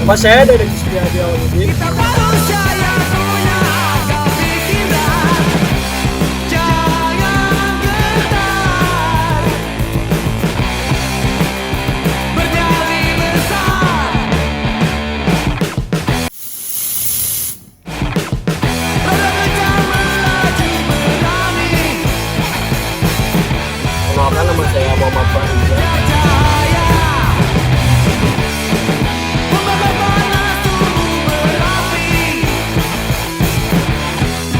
Nama saya Dedek Supriyadi Awaludin. Kita manusia yang punya akal pikiran. Jangan gentar bernyali besar. Roda kencang melaju berani. Kenalkan, nama saya Muhammad Fahriza. Cahaya membakar panas tubuh berapi.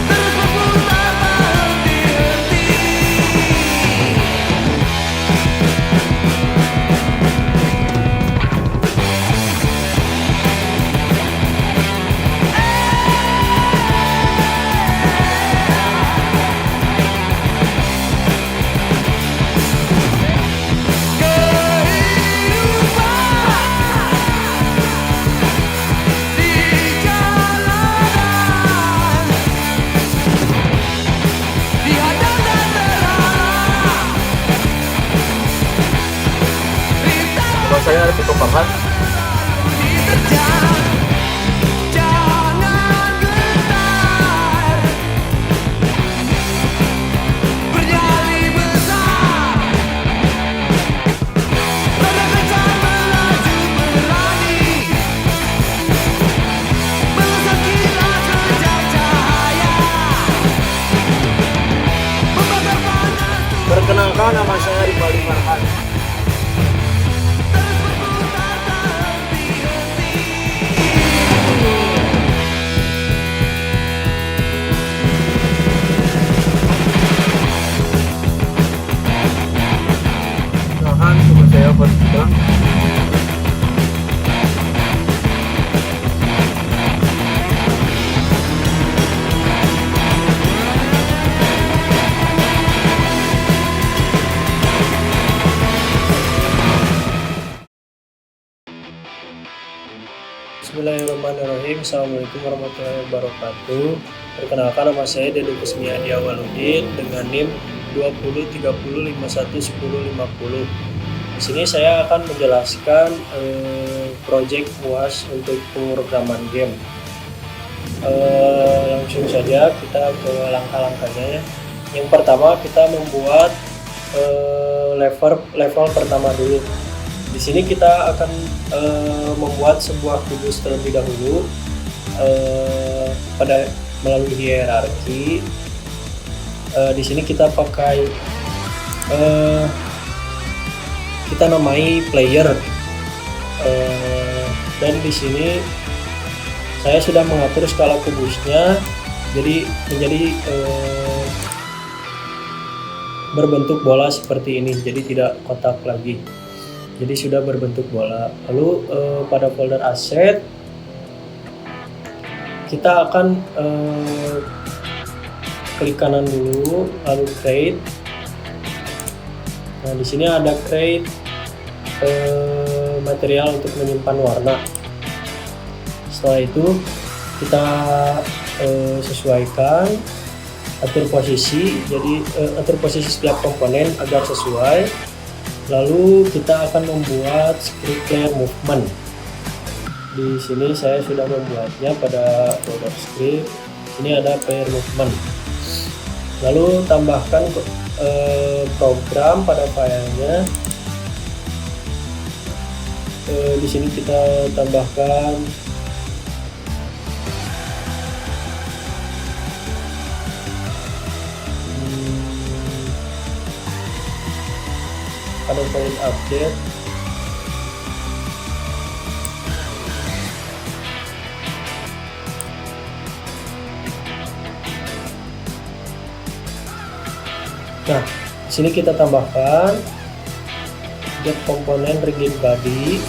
Terus berputar tak henti-henti. Nama saya Arif Kembangan. Jangan gentar bernyali besar. Roda kencang melaju berani. Melesat kilat kejar cahaya. Membakar panas tubuh. Perkenalkan, nama saya Rifali Farhan. Terus berputar tak henti-henti. Perkenalkan, nama saya Fahriza. Bismillahirrahmanirrahim. Assalamualaikum warahmatullahi wabarakatuh. Perkenalkan, nama saya Dedek Supriyadi Awaludin dengan NIM 2030511050. Di sini saya akan menjelaskan project UAS untuk pemrograman game. Langsung saja kita ke langkah-langkahnya ya. Yang pertama kita membuat level pertama dulu. Di sini kita akan membuat sebuah kubus terlebih dahulu pada melalui hierarki. Di sini kita pakai kita namai player, dan di sini saya sudah mengatur skala kubusnya jadi menjadi berbentuk bola seperti ini, jadi tidak kotak lagi. Jadi sudah berbentuk bola. Lalu pada folder aset kita akan klik kanan dulu, lalu create. Nah, di sini ada create material untuk menyimpan warna. Setelah itu kita sesuaikan, atur posisi. Jadi atur posisi setiap komponen agar sesuai. Lalu kita akan membuat script player movement. Di sini saya sudah membuatnya pada folder script. Ini ada player movement. Lalu tambahkan program pada filenya. Di sini kita tambahkan pada file update. Nah, di sini kita tambahkan get komponen rigid body.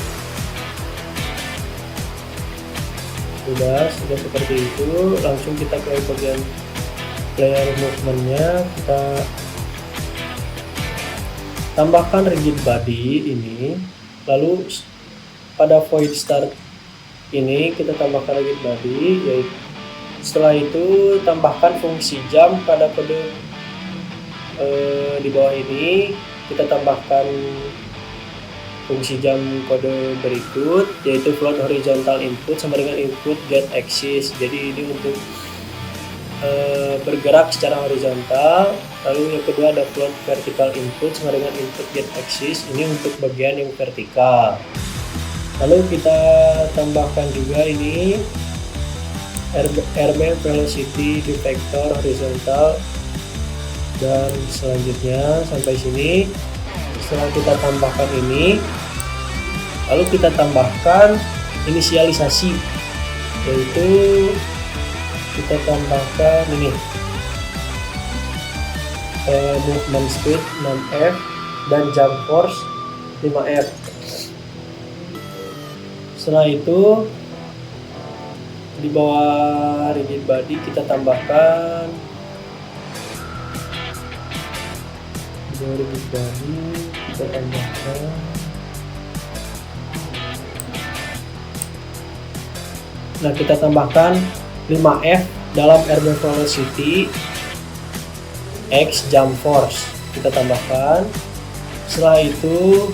Sudah seperti itu. Langsung kita ke bagian player movementnya, kita tambahkan rigid body ini. Lalu pada void start ini kita tambahkan rigid body, yaitu setelah itu tambahkan fungsi jump pada kode di bawah ini. Kita tambahkan fungsi jam kode berikut, yaitu float horizontal input sama dengan input get axis. Jadi ini untuk bergerak secara horizontal. Lalu yang kedua ada float vertical input sama dengan input get axis, ini untuk bagian yang vertikal. Lalu kita tambahkan juga ini RB velocity di vektor horizontal, dan selanjutnya sampai sini. Setelah kita tambahkan ini, lalu kita tambahkan inisialisasi, yaitu kita tambahkan ini movement speed 6F dan jump force 5F. Setelah itu di bawah rigid body kita tambahkan nah kita tambahkan 5F dalam RB velocity X jump force, kita tambahkan. Setelah itu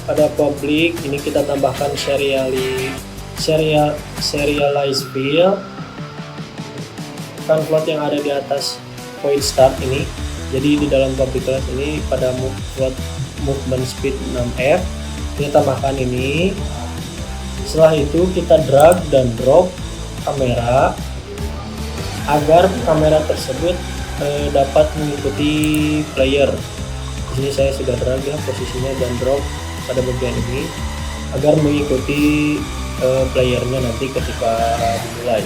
pada public ini kita tambahkan serialize field, kan float yang ada di atas point start ini. Jadi di dalam public class ini pada float movement speed 6F kita tambahkan ini. Setelah itu kita drag dan drop kamera agar kamera tersebut dapat mengikuti player. Di sini saya sudah drag ya posisinya dan drop pada bagian ini agar mengikuti playernya nanti ketika dimulai.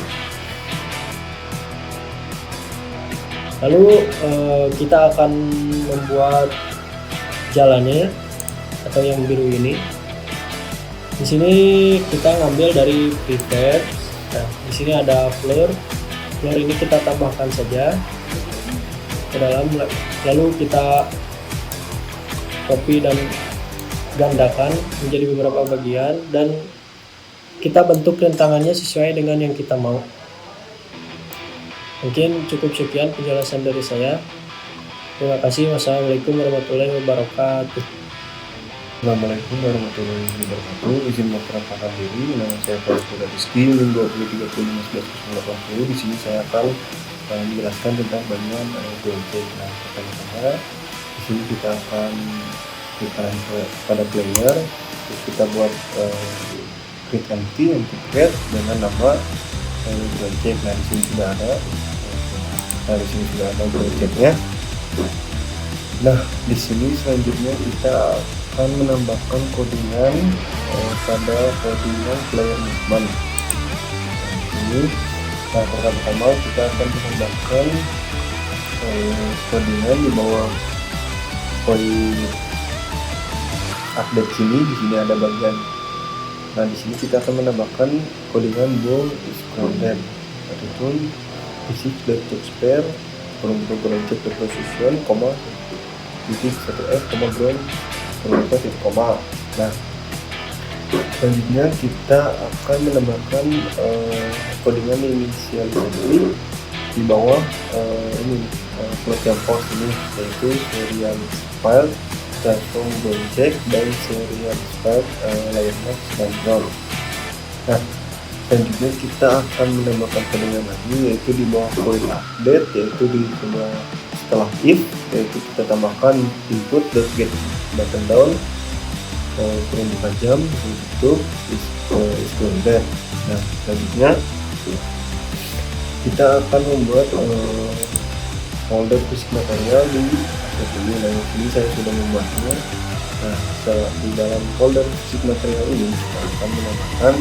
Lalu kita akan membuat jalannya atau yang biru ini. Di sini kita ngambil dari prefab. Nah, di sini ada floor ini kita tambahkan saja ke dalam, lalu kita copy dan gandakan menjadi beberapa bagian dan kita bentuk rintangannya sesuai dengan yang kita mau. Mungkin cukup sekian penjelasan dari saya. Terima kasih. Wassalamualaikum warahmatullahi wabarakatuh. Assalamualaikum warahmatullahi wabarakatuh. Izin memperkenalkan diri, nama saya Fauzul Rizky, NIM 20301580. Di sini saya akan menjelaskan tentang bagian gonceng. Nah, pertama-tama di sini kita akan tekan pada player, terus kita buat create empty create dengan nama gonceng. Nah, di sini sudah ada. Goncengnya. Nah, di sini selanjutnya kita akan menambahkan codingan pada codingan player movement. Nah, pertama kita akan menambahkan codingan di bawah poin update sini. Di sini ada bagian. Nah, di sini kita akan menambahkan codingan bool scrolled ataupun visit laptop spare from check the position, titik 1F, ground titik koma. Nah, selanjutnya kita akan menambahkan codingan inisialisasi di bawah ini float jump force ini, yaitu serial file transform gonceng dan serial file layer mask dan ground. Nah, selanjutnya kita akan menambahkan codingan lagi, yaitu di bawah point update, yaitu di setelah if, yaitu kita tambahkan input get button down, kurang buka jam untuk is grounded. Nah, selanjutnya kita akan membuat folder fisik material di asset ini. Nah, ini saya sudah membuatnya. Nah, di dalam folder fisik material ini kita akan menambahkan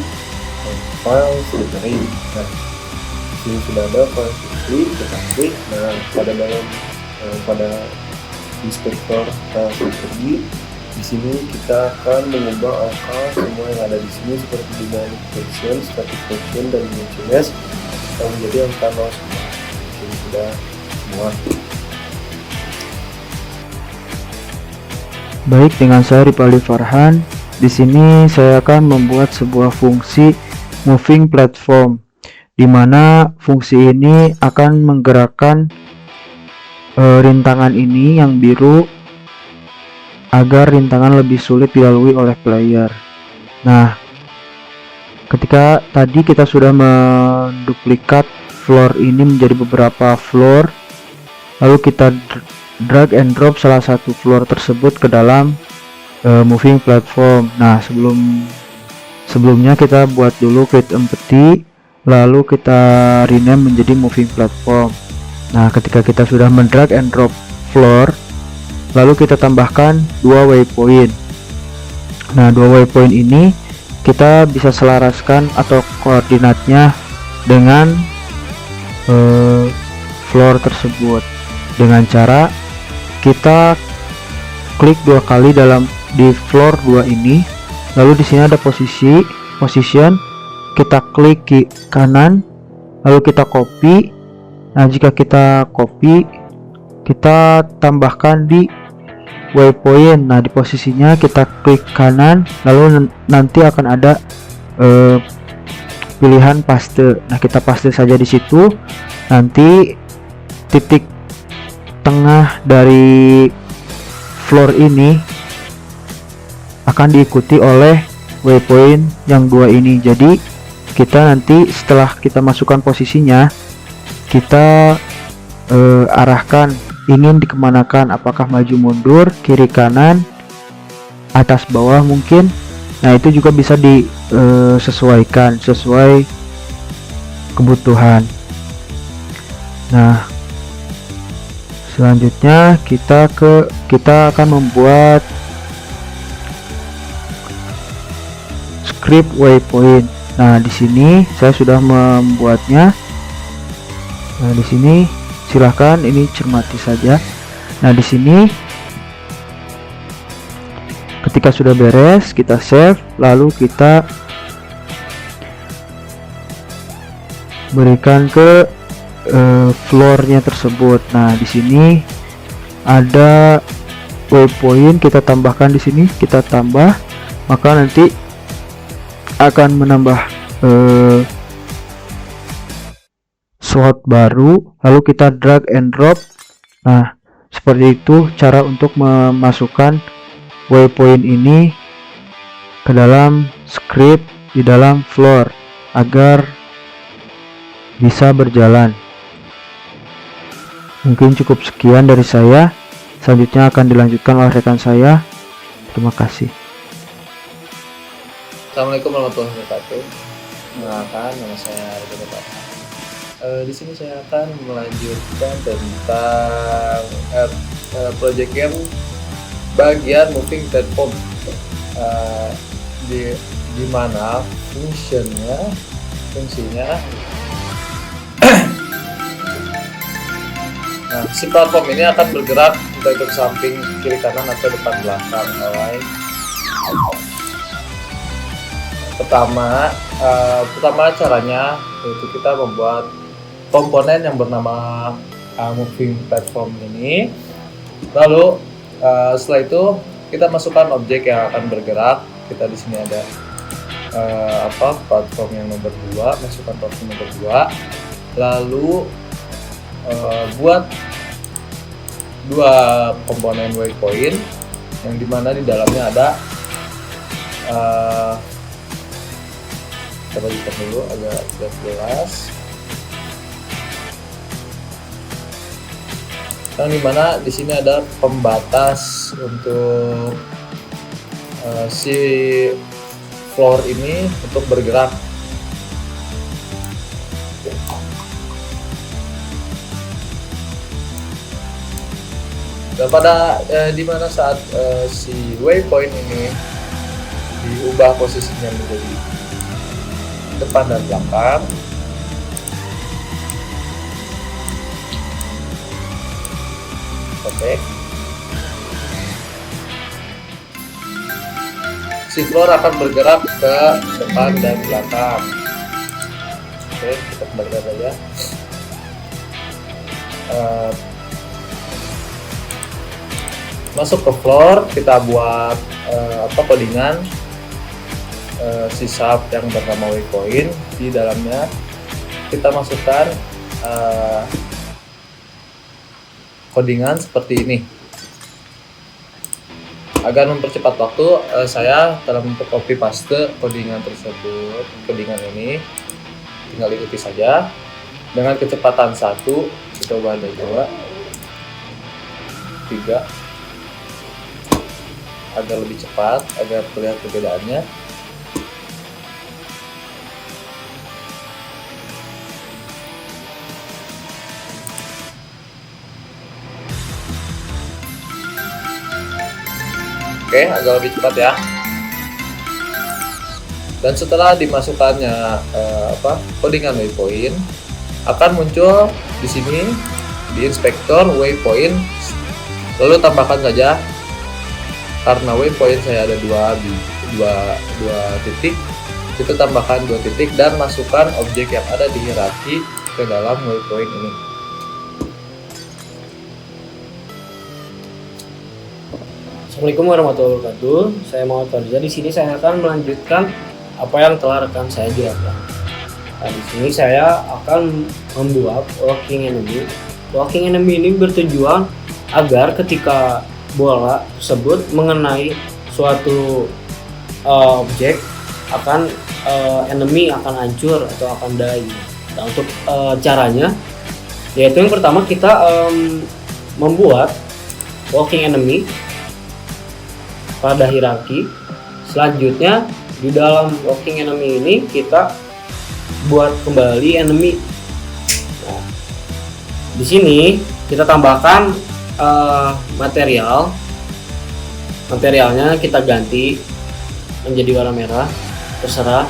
file history. Nah, di sini sudah ada file history, kita klik. Nah, pada inspektor history di sini kita akan mengubah angka semua yang ada di sini seperti dynamic function, static function, dan dimensiones menjadi angka 0. Di sini sudah semua. Baik, dengan saya Ripaldi Farhan. Di sini saya akan membuat sebuah fungsi moving platform, di mana fungsi ini akan menggerakkan rintangan ini yang biru agar rintangan lebih sulit dilalui oleh player. Nah, ketika tadi kita sudah menduplikat floor ini menjadi beberapa floor, lalu kita drag and drop salah satu floor tersebut ke dalam moving platform. Nah, sebelumnya kita buat dulu create empty, lalu kita rename menjadi moving platform. Nah, ketika kita sudah mendrag and drop floor, lalu kita tambahkan 2 waypoint. Nah, 2 waypoint ini kita bisa selaraskan atau koordinatnya dengan floor tersebut dengan cara kita klik 2 kali di floor 2 ini, lalu di sini ada position, kita klik ke kanan, lalu kita copy. Nah, jika kita copy, kita tambahkan di waypoint. Nah, di posisinya kita klik kanan, lalu nanti akan ada pilihan paste. Nah, kita paste saja di situ. Nanti titik tengah dari floor ini akan diikuti oleh waypoint yang 2 ini. Jadi kita nanti setelah kita masukkan posisinya, kita arahkan ingin dikemanakan, apakah maju mundur, kiri kanan, atas bawah mungkin. Nah, itu juga bisa disesuaikan sesuai kebutuhan. Nah, selanjutnya kita akan membuat script waypoint. Nah, di sini saya sudah membuatnya. Nah, di sini silahkan ini cermati saja. Nah, di sini ketika sudah beres, kita save, lalu kita berikan ke floornya tersebut. Nah, di sini ada waypoint, kita tambahkan di sini, kita tambah, maka nanti akan menambah slot baru, lalu kita drag and drop. Nah, seperti itu cara untuk memasukkan waypoint ini ke dalam script di dalam floor agar bisa berjalan. Mungkin cukup sekian dari saya. Selanjutnya akan dilanjutkan oleh rekan saya. Terima kasih. Assalamualaikum warahmatullahi wabarakatuh. Perkenalkan, nama saya Reza Bapak. Di sini saya akan melanjutkan tentang project game bagian moving platform, di mana fungsinya nah, si platform ini akan bergerak entah itu ke samping, kiri, kanan, atau depan, belakang. Alright. Pertama caranya yaitu kita membuat komponen yang bernama moving platform ini. Lalu setelah itu kita masukkan objek yang akan bergerak. Kita di sini ada platform yang nomor 2, masukkan platform nomor 2. Lalu buat 2 komponen waypoint yang dimana di dalamnya ada kita bagikan dulu agak jelas. Yang dimana di sini ada pembatas untuk si floor ini untuk bergerak. Dan pada dimana saat si waypoint ini diubah posisinya menjadi depan dan belakang, oke, si floor akan bergerak ke depan dan belakang. Oke, kita kembalikan saja. Masuk ke floor, kita buat codingan si sub yang bernama waypoint. Di dalamnya kita masukkan codingan seperti ini. agar mempercepat waktu, saya telah copy paste codingan tersebut, codingan ini tinggal ikuti saja dengan kecepatan 1, kita coba ada 2, 3, agar lebih cepat, agar terlihat perbedaannya. Oke, agak lebih cepat ya. Dan setelah dimasukkannya codingan waypoint, akan muncul di sini di inspektor waypoint. Lalu tambahkan saja, karena waypoint saya ada dua titik, kita tambahkan 2 titik dan masukkan objek yang ada di hierarki ke dalam waypoint ini. Assalamualaikum warahmatullahi wabarakatuh. Saya Muhammad Farza. Di sini saya akan melanjutkan apa yang telah rekan saya jelaskan. Nah, di sini saya akan membuat walking enemy. Walking enemy ini bertujuan agar ketika bola tersebut mengenai suatu objek, akan enemy akan hancur atau akan die. Nah, untuk caranya, yaitu yang pertama kita membuat walking enemy pada hierarki. Selanjutnya di dalam walking enemy ini kita buat kembali enemy. Nah, di sini kita tambahkan materialnya kita ganti menjadi warna merah, terserah,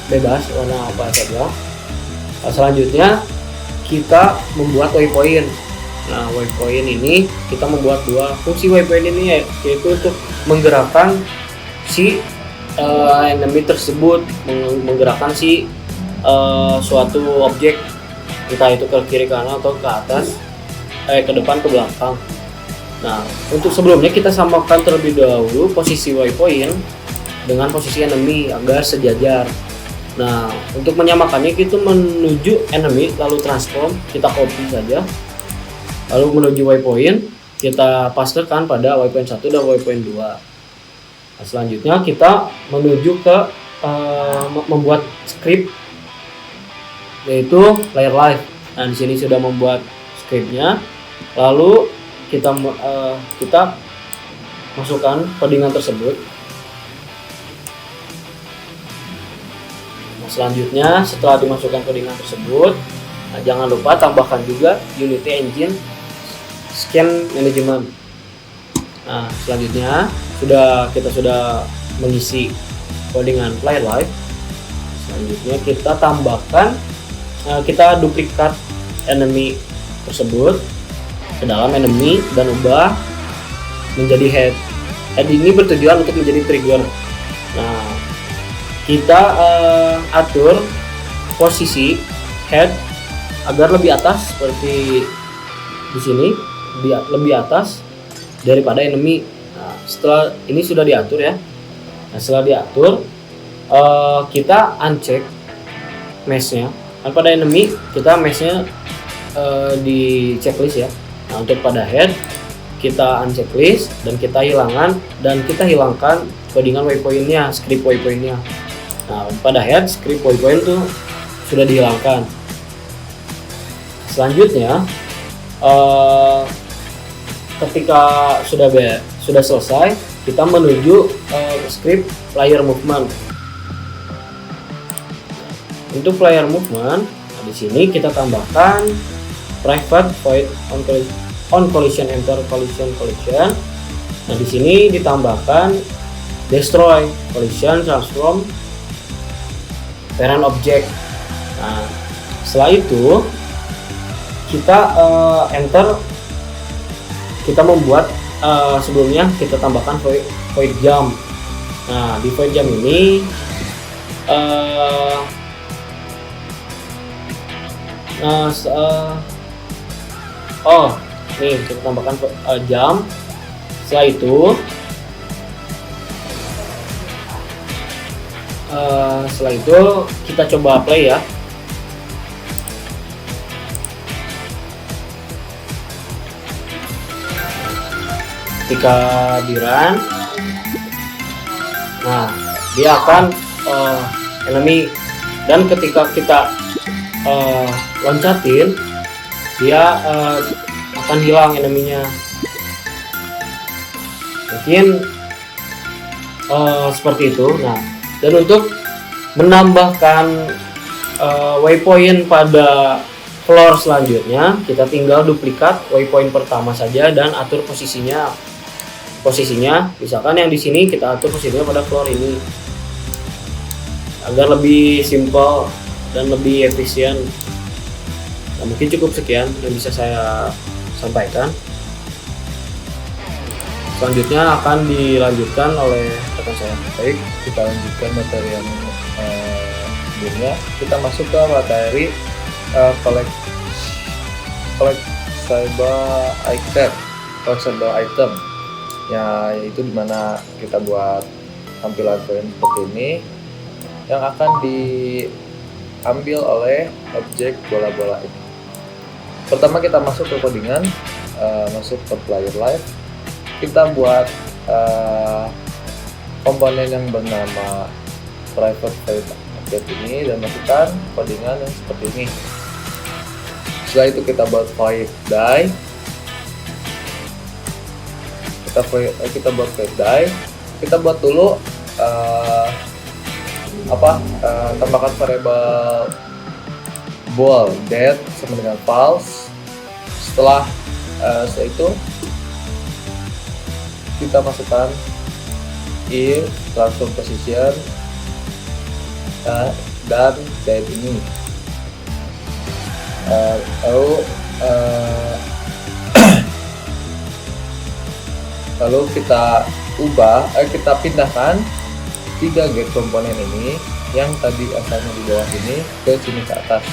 bebas warna apa saja. Selanjutnya kita membuat waypoint. Nah, waypoint ini kita membuat 2 fungsi waypoint ini, yaitu untuk menggerakkan si enemy tersebut, menggerakkan si suatu objek, entah itu ke kiri kanan atau ke atas, ke depan ke belakang. Nah, untuk sebelumnya kita samakan terlebih dahulu posisi waypoint dengan posisi enemy agar sejajar. Nah, untuk menyamakannya kita menuju enemy lalu transform, kita copy saja. Lalu menuju waypoint, kita pastekan pada waypoint 1 dan waypoint 2. Nah, selanjutnya kita menuju ke membuat script, yaitu layer live. Nah, di sini sudah membuat scriptnya. Lalu kita masukkan codingan tersebut. Nah, selanjutnya setelah dimasukkan codingan tersebut, nah, jangan lupa tambahkan juga Unity Engine Scan Management. Nah, selanjutnya kita sudah mengisi codingan Play Live. Selanjutnya kita tambahkan, kita duplikat enemy tersebut ke dalam enemy dan ubah menjadi head. Head ini bertujuan untuk menjadi trigger. Nah, kita atur posisi head agar lebih atas seperti di sini, lebih atas daripada enemy. Nah, setelah ini sudah diatur ya. Nah, setelah diatur, kita uncheck mesh-nya. Kan pada enemy kita mesh-nya di checklist ya. Nah, untuk pada head kita unchecklist dan kita hilangkan codingan waypoint-nya, script waypoint-nya. Nah, pada head script waypoint itu sudah dihilangkan. Selanjutnya, ketika sudah selesai, kita menuju script player movement. Untuk player movement, nah, di sini kita tambahkan private void on collision enter collision. Nah, di sini ditambahkan destroy collision transform parent object. Nah, setelah itu kita enter, kita membuat sebelumnya kita tambahkan void jump. Nah, di void jump ini nih kita tambahkan jump. Setelah itu kita coba play ya. ketika di run, nah dia akan enemy, dan ketika kita loncatin dia akan hilang eneminya. Mungkin seperti itu. Nah, dan untuk menambahkan waypoint pada floor selanjutnya, kita tinggal duplikat waypoint pertama saja dan atur posisinya. Misalkan yang di sini kita atur posisinya pada floor ini agar lebih simple dan lebih efisien. Nah, mungkin cukup sekian yang bisa saya sampaikan. Selanjutnya akan dilanjutkan oleh rekan saya. Baik, kita lanjutkan materi yang sebelumnya. Kita masuk ke materi collectible item, ya, yaitu dimana kita buat tampilan koin seperti ini yang akan diambil oleh objek bola-bola ini. Pertama kita masuk ke codingan, masuk ke player live, kita buat komponen yang bernama private void object ini dan masukkan codingan yang seperti ini. Setelah itu kita buat void die, kita buat void die, kita buat dulu tambahkan variabel bool dead sama dengan false. Setelah itu kita masukkan if transform position dan dead ini. Lalu kita kita pindahkan 3 get komponen ini yang tadi asalnya di bawah ini ke sini ke atas,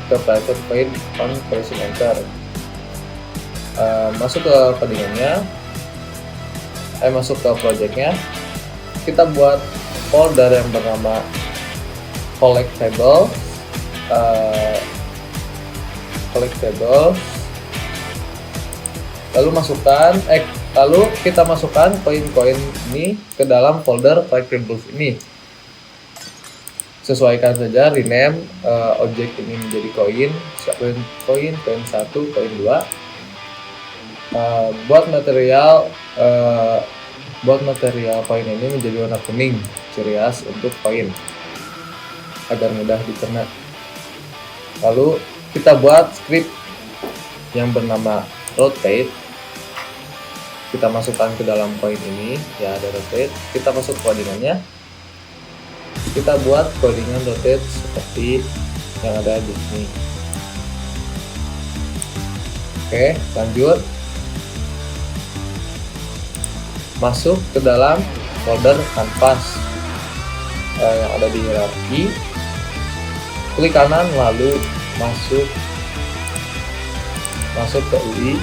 ke private void on pressing enter. Masuk ke codingannya, masuk ke projectnya, kita buat folder yang bernama collectible, lalu kita masukkan koin-koin ini ke dalam folder collectibles ini. Sesuaikan saja rename objek ini menjadi koin 1, koin 2. Buat material koin ini menjadi warna kuning ciri khas untuk koin agar mudah dicerna. Lalu kita buat script yang bernama rotate, kita masukkan ke dalam koin ini, ya ada rotate, kita masuk codingannya, kita buat codingan rotate seperti yang ada di sini. Oke, lanjut, masuk ke dalam folder canvas yang ada di hierarki, klik kanan lalu masuk ke UI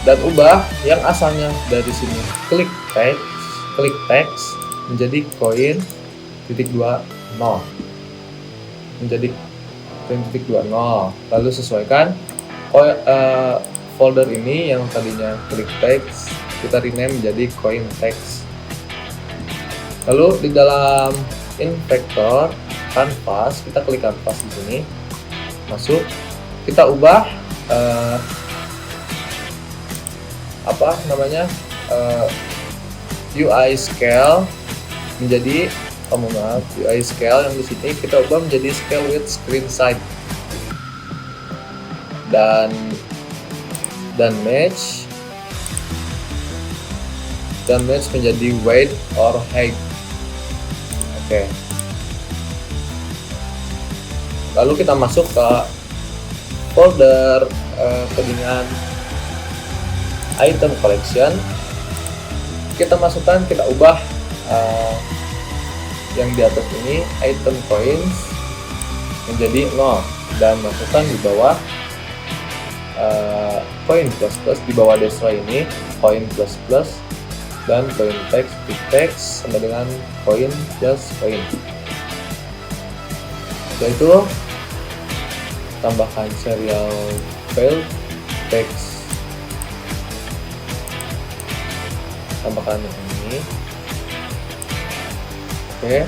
dan ubah yang asalnya dari sini klik text menjadi koin .20 menjadi koin .20. Lalu sesuaikan folder ini yang tadinya klik text kita rename menjadi coin text. Lalu di dalam inspector canvas kita klik canvas di sini, masuk, kita ubah UI scale menjadi UI scale yang di sini kita ubah menjadi scale with screen size dan match menjadi weight or height. Oke. Lalu kita masuk ke folder codingan item collection, kita masukkan, kita ubah yang di atas ini item coins menjadi 0 dan masukkan di bawah coin plus plus, di bawah destroy ini coin plus plus dan coin text sama dengan coin plus coin. Setelah itu tambahkan serial field text tambahkan ini. Oke,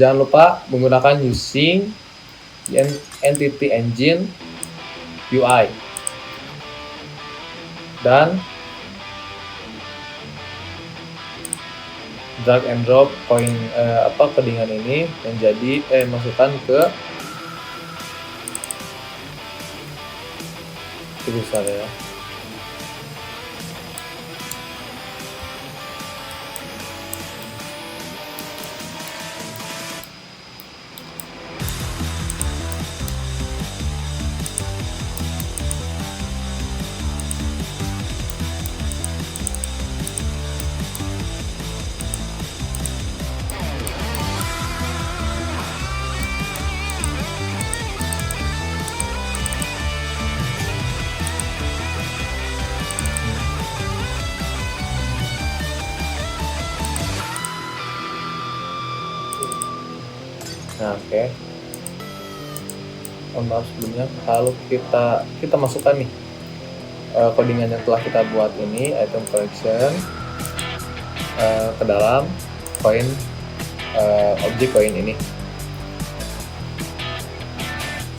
jangan lupa menggunakan using Entity Engine UI dan drag and drop codingan ini menjadi masukkan ke besar ya. Nah, oke. Maaf sebelumnya, lalu kita masukkan nih codingan yang telah kita buat ini, item collection, ke dalam koin objek koin ini.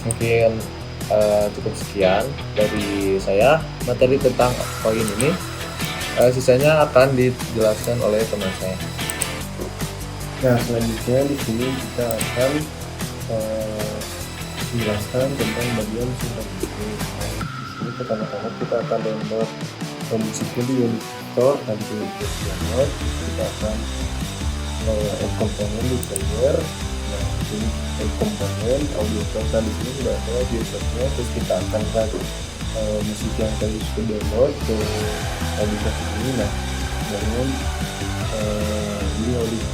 Mungkin cukup sekian dari saya materi tentang koin ini. Sisanya akan dijelaskan oleh teman saya. Nah, selanjutnya di sini kita akan menjelaskan tentang bagian sound ini. Nah, di sini pertama-tama kita akan download musiknya di Unity Store, nanti download kita akan add komponen di player. Nah, di sini add komponen audio source, dan di sini sudah ada audio source-nya. Terus kita akan drag musik yang tadi sudah download ke audio source ini. Nah, kemudian ini audio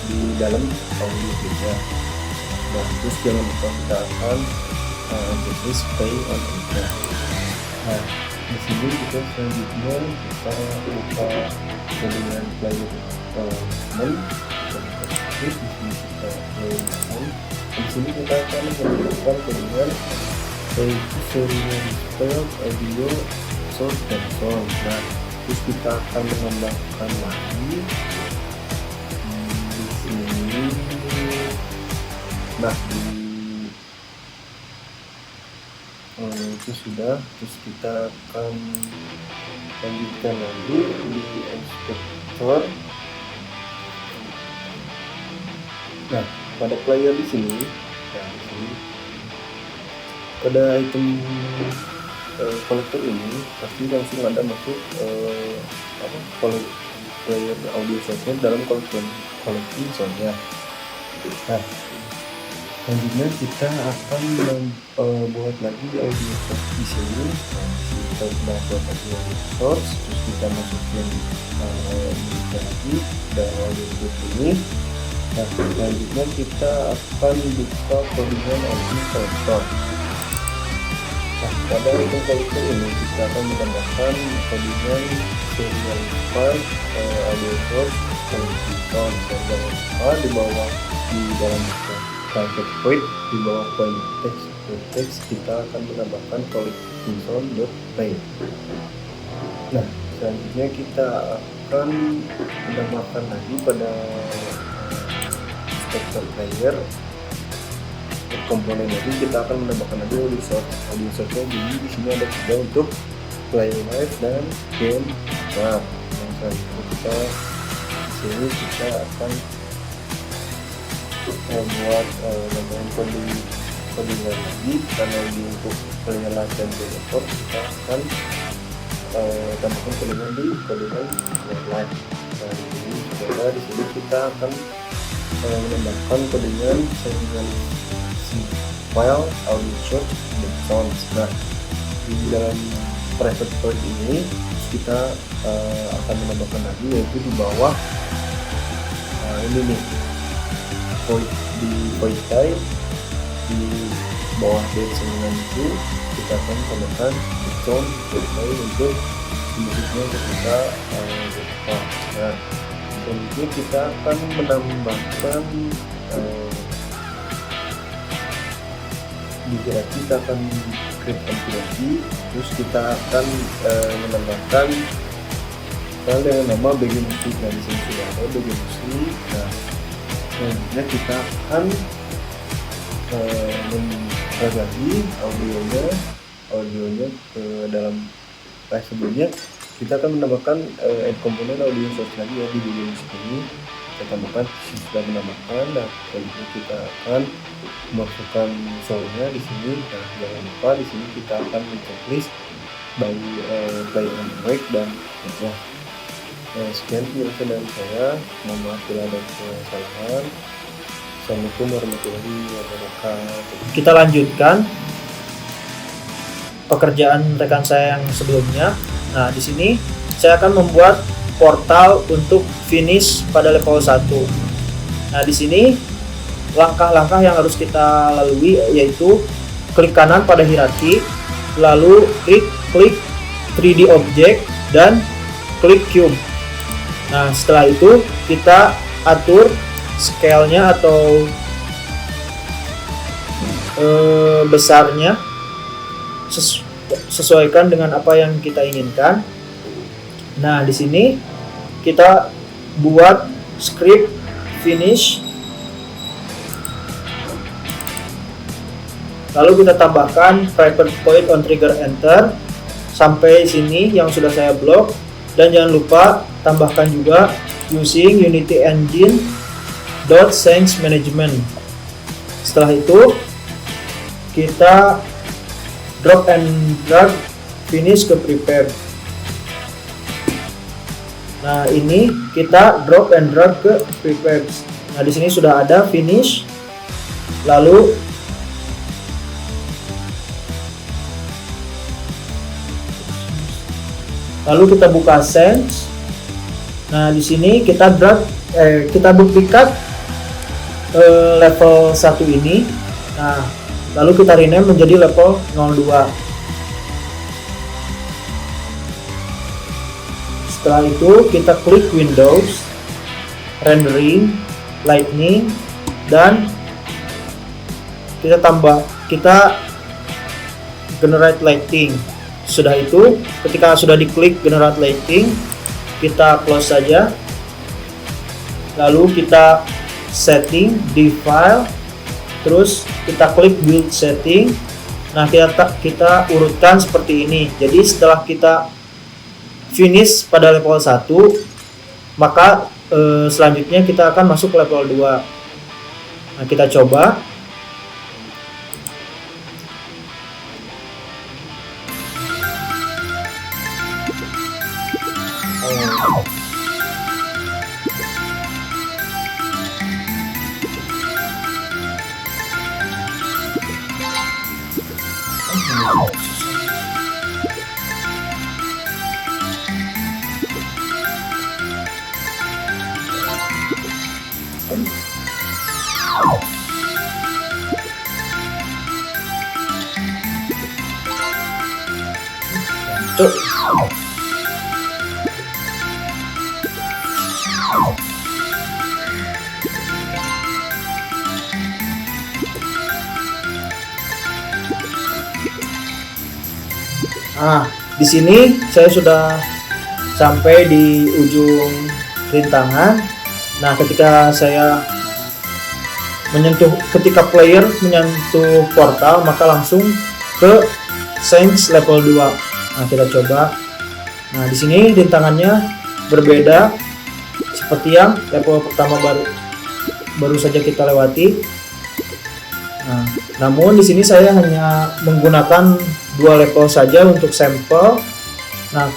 di dalam audio kita. Nah, terus jangan lupa kita akan jenis play on enter. Nah, di sini kita selanjutnya kita buka dengan player teman. Di sini kita play on. Di sini kita akan menggunakan dengan yaitu serial display audio source dan sound. Nah, terus kita akan menambahkan lagi ini. Nah, itu sudah. Terus kita akan lanjutkan lagi di inspector. Nah, pada player di sini, pada item kolektor ini pasti langsung ada masuk player audio source-nya dalam collecting sound-nya. Nah, selanjutnya kita akan membuat lagi audio source di sini. Nah, kita sudah buat audio source, terus kita masukin lagi dan audio source ini. Nah, selanjutnya kita akan buka codingan audio source. Nah, pada item collector ini kita akan menambahkan codingan serial file audio source sound, dan jangan lupa di bawah di dalam private void di bawah point text kita akan menambahkan collecting sound.play. Nah, selanjutnya kita akan menambahkan lagi pada inspector player komponen lagi. Kita akan menambahkan lagi audio source-nya. Jadi di sini ada tiga untuk play live dan game. Nah, yang selanjutnya kita di sini kita akan membuat namanya codingan lagi, karena ini untuk player live dan game record kita akan tambahkan codingan di codingan live. Nah, ini saudara, di sini kita akan menambahkan codingan serial file audio source dan sounds. Nah, di dalam private void ini kita akan menambahkan lagi, yaitu di bawah ini nih, void di void type di bawah D9 itu kita akan tambahkan sound play untuk musiknya ketika buka. Nah, selanjutnya kita akan menambahkan di grafik kita akan create amplifikasi, terus kita akan menambahkan file dengan nama BG Musik. Nah di sini sudah ada BG Musik. Nah selanjutnya kita akan menragami audionya ke dalam file sebelumnya. Kita akan menambahkan komponen audio source lagi ya di BG Musik ini. Kita tambahkan, sudah menambahkan. Dan selanjutnya kita akan memasukkan soundnya di sini. Nah jangan lupa di sini kita akan men-checklist by play and break dan ya. Sekian penjelasan dari saya. Mohon maaf bila ada kesalahan. Assalamualaikum warahmatullahi wabarakatuh. Kita lanjutkan pekerjaan rekan saya yang sebelumnya. Nah, di sini saya akan membuat portal untuk finish pada level 1. Nah, di sini langkah-langkah yang harus kita lalui yaitu klik kanan pada hierarki, lalu klik 3D object dan klik cube. Nah, setelah itu kita atur scale-nya atau besarnya sesuaikan dengan apa yang kita inginkan. Nah, di sini kita buat script finish. Lalu kita tambahkan private point on trigger enter sampai sini yang sudah saya blok, dan jangan lupa tambahkan juga using Unity Engine .Change Management. Setelah itu kita drag and drag finish ke prepare. Nah, ini kita drag and drag ke prepare. Nah, di sini sudah ada finish. Lalu kita buka Sense. Nah, di sini kita kita duplikat level 1 ini. Nah, lalu kita rename menjadi level 02. Setelah itu kita klik Windows, Rendering, Lightning, dan kita Generate Lighting. Sudah itu, ketika sudah diklik Generate Lighting, kita close saja. Lalu kita setting di file, terus kita klik build setting. Nah, kita urutkan seperti ini. Jadi setelah kita finish pada level 1, maka selanjutnya kita akan masuk ke level 2. Nah, kita coba. Nah, di sini saya sudah sampai di ujung rintangan. Nah, ketika player menyentuh portal, maka langsung ke Change level 2. Nah, kita coba. Nah, di sini rintangannya berbeda seperti yang level pertama baru saja kita lewati. Nah, namun di sini saya hanya menggunakan 2 level saja untuk sampel. Nah,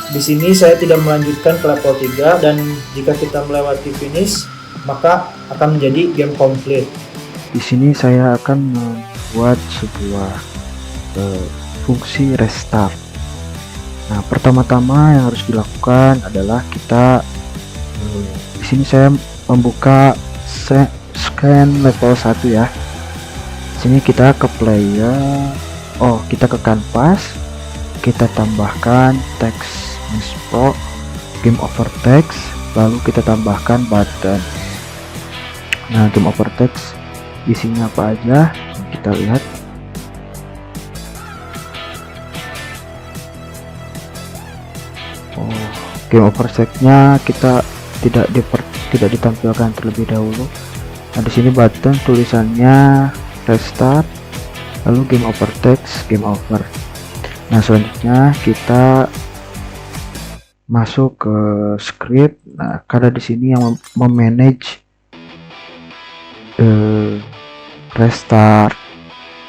di sini saya tidak melanjutkan ke level 3, dan jika kita melewati finish, maka akan menjadi game complete. Di sini saya akan membuat sebuah fungsi restart. Nah, pertama-tama yang harus dilakukan adalah kita di sini saya membuka scan level 1 ya. Sini kita ke player, kita ke canvas, kita tambahkan text pro, game over text, lalu kita tambahkan button. Nah, game over text isinya apa aja kita lihat. game over text-nya kita tidak ditampilkan terlebih dahulu. Nah, di sini button tulisannya restart, lalu game over text, game over. Nah, selanjutnya kita masuk ke script. Nah, karena di sini yang memanage restart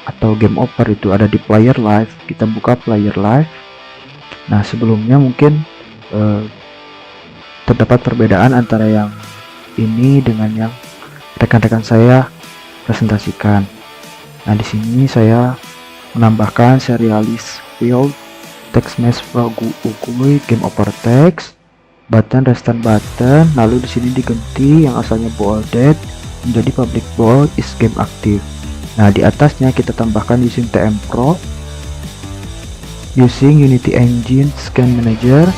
atau game over itu ada di player live, kita buka player live. Nah, sebelumnya mungkin terdapat perbedaan antara yang ini dengan yang rekan-rekan saya presentasikan. Nah, di sini saya menambahkan serialis field text mesh ugui game over text, button restart button, lalu di sini diganti yang asalnya bolded menjadi public bold is game active. Nah, di atasnya kita tambahkan using TM Pro, using Unity Engine Scan Manager,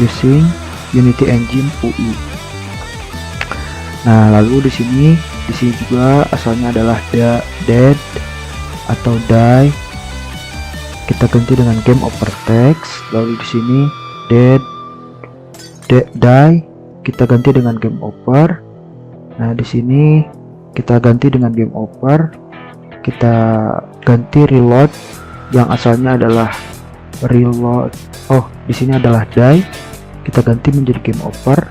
using Unity Engine UI. Nah, lalu di sini juga asalnya adalah dead atau die, kita ganti dengan game over text. Lalu di sini die kita ganti dengan game over. Nah, di sini kita ganti dengan game over, kita ganti reload yang asalnya adalah reload. Oh, di sini adalah die, kita ganti menjadi game over.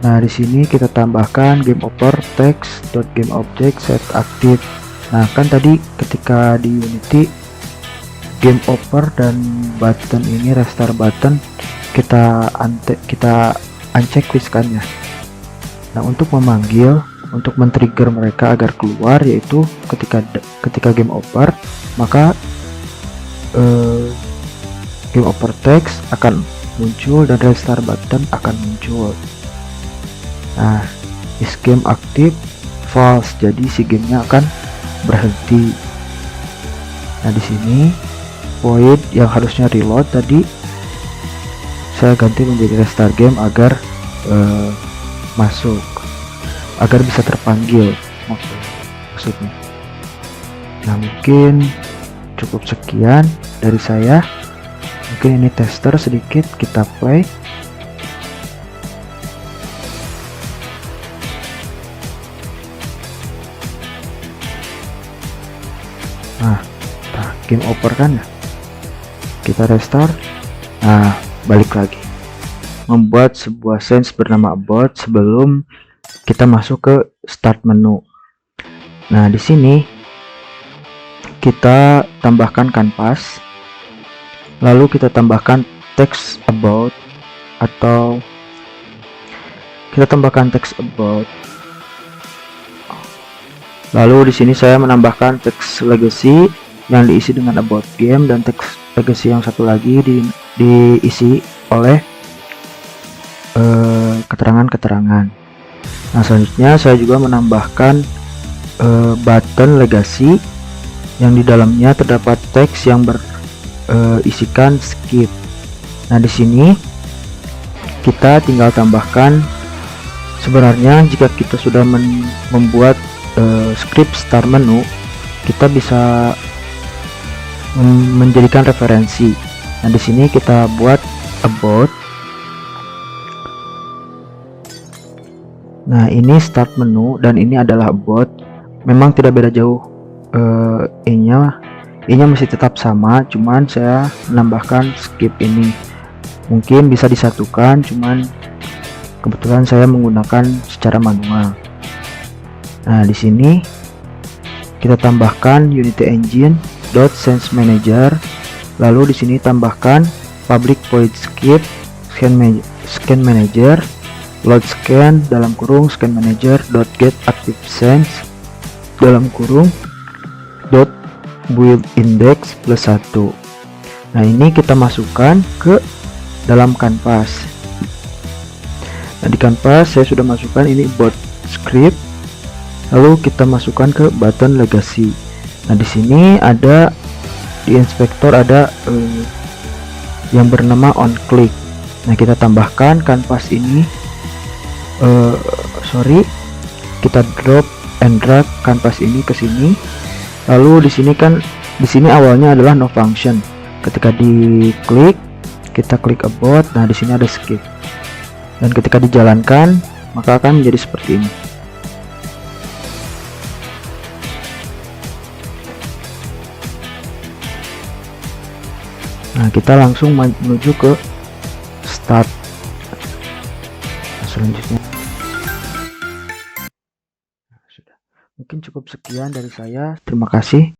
Nah, di sini kita tambahkan game over text dot game object set active. Nah, kan tadi ketika di Unity game over dan button ini restart button kita unchecklistkannya. Nah, untuk memanggil, untuk men-trigger mereka agar keluar, yaitu ketika game over, maka game over text akan muncul dan restart button akan muncul. Nah, is game active false, jadi si gamenya akan berhenti. Nah, di sini void yang harusnya reload tadi saya ganti menjadi restart game agar masuk, agar bisa terpanggil maksudnya. Nah, mungkin cukup sekian dari saya. Mungkin ini tester sedikit, kita play. Nah, game over kan ya, kita restart. Nah, balik lagi membuat sebuah sense bernama about sebelum kita masuk ke start menu. Nah, di sini kita tambahkan canvas, lalu kita tambahkan text about, atau kita tambahkan text about. Lalu di sini saya menambahkan text legacy yang diisi dengan about game, dan text legacy yang satu lagi diisi oleh keterangan-keterangan. Nah, selanjutnya saya juga menambahkan button legacy yang di dalamnya terdapat teks yang berisikan skip. Nah, di sini kita tinggal tambahkan, sebenarnya jika kita sudah membuat script start menu, kita bisa menjadikan referensi. Nah, di sini kita buat about. Nah, ini start menu dan ini adalah about. Memang tidak beda jauh, nya masih tetap sama, cuman saya menambahkan skip ini. Mungkin bisa disatukan, cuman kebetulan saya menggunakan secara manual. Nah, di sini kita tambahkan Unity Engine .sense Manager, lalu di sini tambahkan public void skip scan manager load scan dalam kurung scan manager .get active sense dalam kurung .build index plus 1. Nah, ini kita masukkan ke dalam canvas. Nah, di canvas saya sudah masukkan ini bot script, lalu kita masukkan ke button legacy. Nah, di sini ada di inspektor ada yang bernama on click. Nah, kita tambahkan canvas ini, kita drop and drag canvas ini ke sini. Lalu di sini awalnya adalah no function. Ketika diklik kita klik about. Nah, di sini ada skip. Dan ketika dijalankan, maka akan menjadi seperti ini. Nah, kita langsung menuju ke start. Nah, selanjutnya sudah. Mungkin cukup sekian dari saya. Terima kasih.